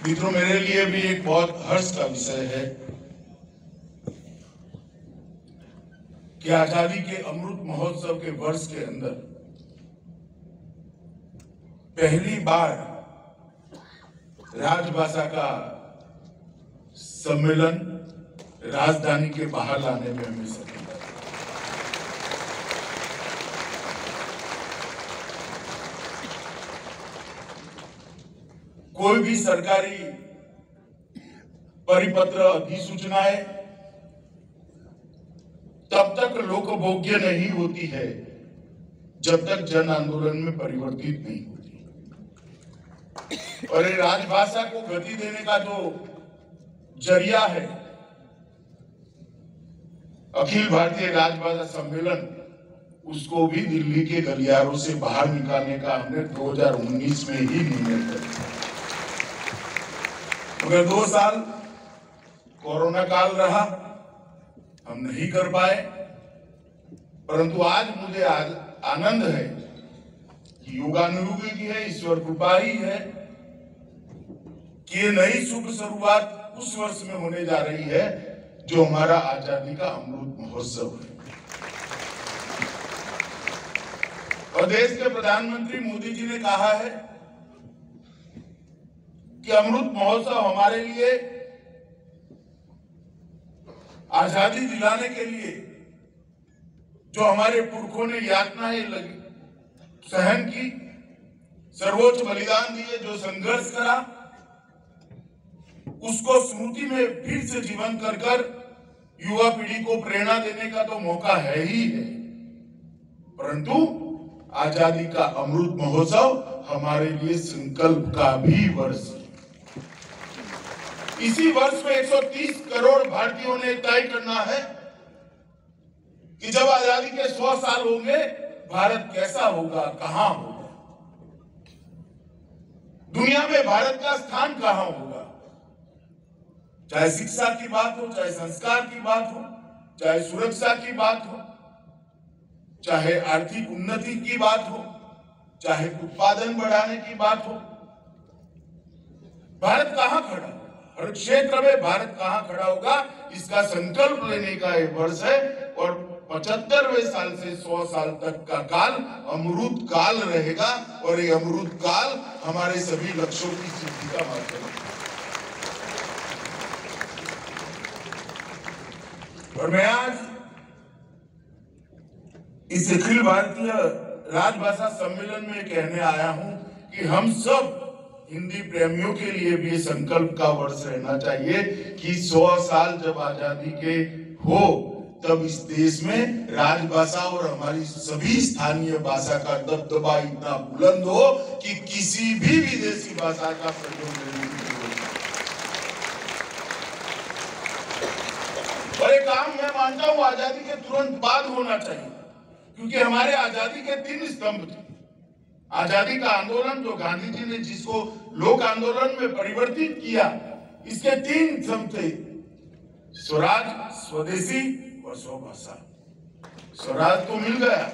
मित्रों, मेरे लिए भी एक बहुत हर्ष का विषय है कि आजादी के अमृत महोत्सव के वर्ष के अंदर पहली बार राजभाषा का सम्मेलन राजधानी के बाहर लाने में हमें सफलता मिली। कोई भी सरकारी परिपत्र अधिसूचनाएं तब तक लोकभोग्य नहीं होती है जब तक जन आंदोलन में परिवर्तित नहीं होती। और ये राजभाषा को गति देने का जो जरिया है, अखिल भारतीय राजभाषा सम्मेलन, उसको भी दिल्ली के गलियारों से बाहर निकालने का हमने 2019 में ही निर्णय किया। मगर 2 साल कोरोना काल रहा, हम नहीं कर पाए। परंतु आज मुझे आनंद है कि युगानुयुगी की है, ईश्वर कृपा ही है कि ये नई शुभ शुरुआत उस वर्ष में होने जा रही है जो हमारा आजादी का अमृत महोत्सव है। और देश के प्रधानमंत्री मोदी जी ने कहा है कि अमृत महोत्सव हमारे लिए आजादी दिलाने के लिए जो हमारे पुरखों ने यातनाएं सहन की, सर्वोच्च बलिदान दिए, जो संघर्ष करा, उसको स्मृति में फिर से जीवन कर युवा पीढ़ी को प्रेरणा देने का तो मौका है ही है। परंतु आजादी का अमृत महोत्सव हमारे लिए संकल्प का भी वर्ष है। इसी वर्ष में 130 करोड़ भारतीयों ने तय करना है कि जब आजादी के 100 साल होंगे, भारत कैसा होगा, कहां होगा, दुनिया में भारत का स्थान कहां होगा। चाहे शिक्षा की बात हो, चाहे संस्कार की बात हो, चाहे सुरक्षा की बात हो, चाहे आर्थिक उन्नति की बात हो, चाहे उत्पादन बढ़ाने की बात हो, भारत कहां खड़ा, हर क्षेत्र में भारत कहां खड़ा होगा, इसका संकल्प लेने का ये वर्ष है। और 75वें साल से 100 साल तक का काल अमृत काल रहेगा और ये अमृत काल हमारे सभी लक्ष्यों की सिद्धि का माध्यम है। और मैं आज इस अखिल भारतीय राजभाषा सम्मेलन में कहने आया हूं कि हम सब हिंदी प्रेमियों के लिए भी संकल्प का वर्ष रहना चाहिए कि 100 साल जब आजादी के हो तब इस देश में राजभाषा और हमारी सभी स्थानीय भाषा का दबदबा इतना बुलंद हो कि किसी भी विदेशी भाषा का प्रयोग नहीं हो। और ये काम मैं मानता हूं आजादी के तुरंत बाद होना चाहिए, क्योंकि हमारे आजादी के 3 स्तंभ थे। आजादी का आंदोलन जो गांधी जी ने जिसको लोक आंदोलन में परिवर्तित किया, इसके 3 स्तंभ थे: स्वराज, स्वदेशी और स्वभाषा। स्वराज तो मिल गया,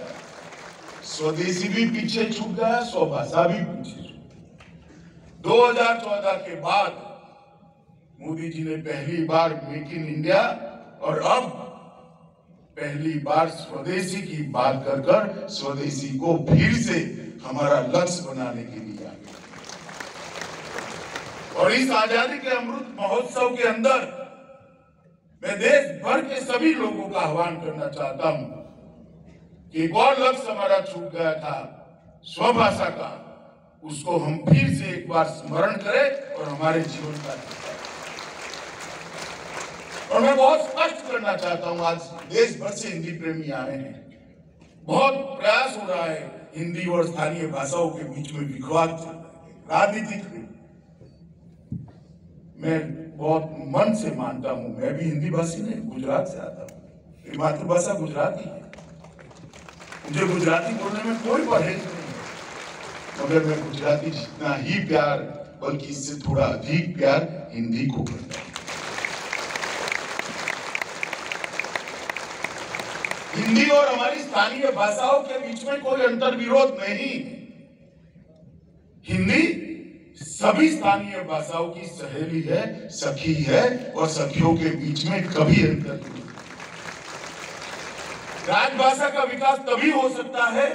स्वदेशी भी पीछे छूट गया, स्वभाषा भी पीछे छूट गया। 2014 के बाद मोदी जी ने पहली बार मेक इन इंडिया और अब पहली बार स्वदेशी की बात कर स्वदेशी को फिर से हमारा लक्ष्य बनाने के लिए आगे। और इस आजादी के अमृत महोत्सव के अंदर मैं देश भर के सभी लोगों का आह्वान करना चाहता हूं कि एक और लक्ष्य हमारा छूट गया था, स्वभाषा का, उसको हम फिर से एक बार स्मरण करें और हमारे जीवन का। और मैं बहुत स्पष्ट करना चाहता हूं, आज देश भर से हिंदी प्रेमी आए हैं, बहुत प्रयास हो रहा है हिंदी और स्थानीय भाषाओं के बीच में विवाद चल रहा है, राजनीतिक। मैं बहुत मन से मानता हूं, मैं भी हिंदी भाषी नहीं, गुजरात से आता हूं, मेरी मातृभाषा गुजराती है, मुझे गुजराती बोलने में कोई परहेज नहीं है, मगर मैं गुजराती जितना ही प्यार, बल्कि इससे थोड़ा अधिक प्यार हिंदी को करता हूं। हिंदी और हमारी स्थानीय भाषाओं के बीच में कोई अंतर विरोध नहीं। हिंदी सभी स्थानीय भाषाओं की सहेली है, सखी है, और सखियों के बीच में कभी अंतर नहीं। राजभाषा का विकास तभी हो सकता है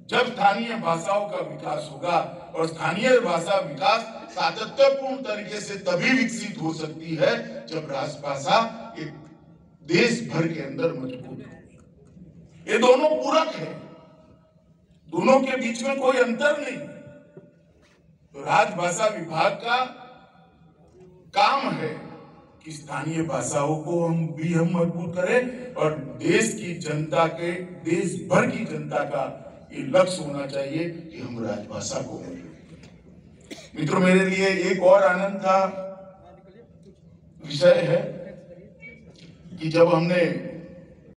जब स्थानीय भाषाओं का विकास होगा, और स्थानीय भाषा विकास सातत्यपूर्ण तरीके से तभी विकसित हो सकती है जब राजभाषा एक देश भर के अंदर मजबूत हो। ये दोनों पूरक है, दोनों के बीच में कोई अंतर नहीं। तो राजभाषा विभाग का काम है कि स्थानीय भाषाओं को हम मजबूत करें, और देश की जनता के, देश भर की जनता का ये लक्ष्य होना चाहिए कि हम राजभाषा को मजबूत। मित्रों, मेरे लिए एक और आनंद का विषय है कि जब हमने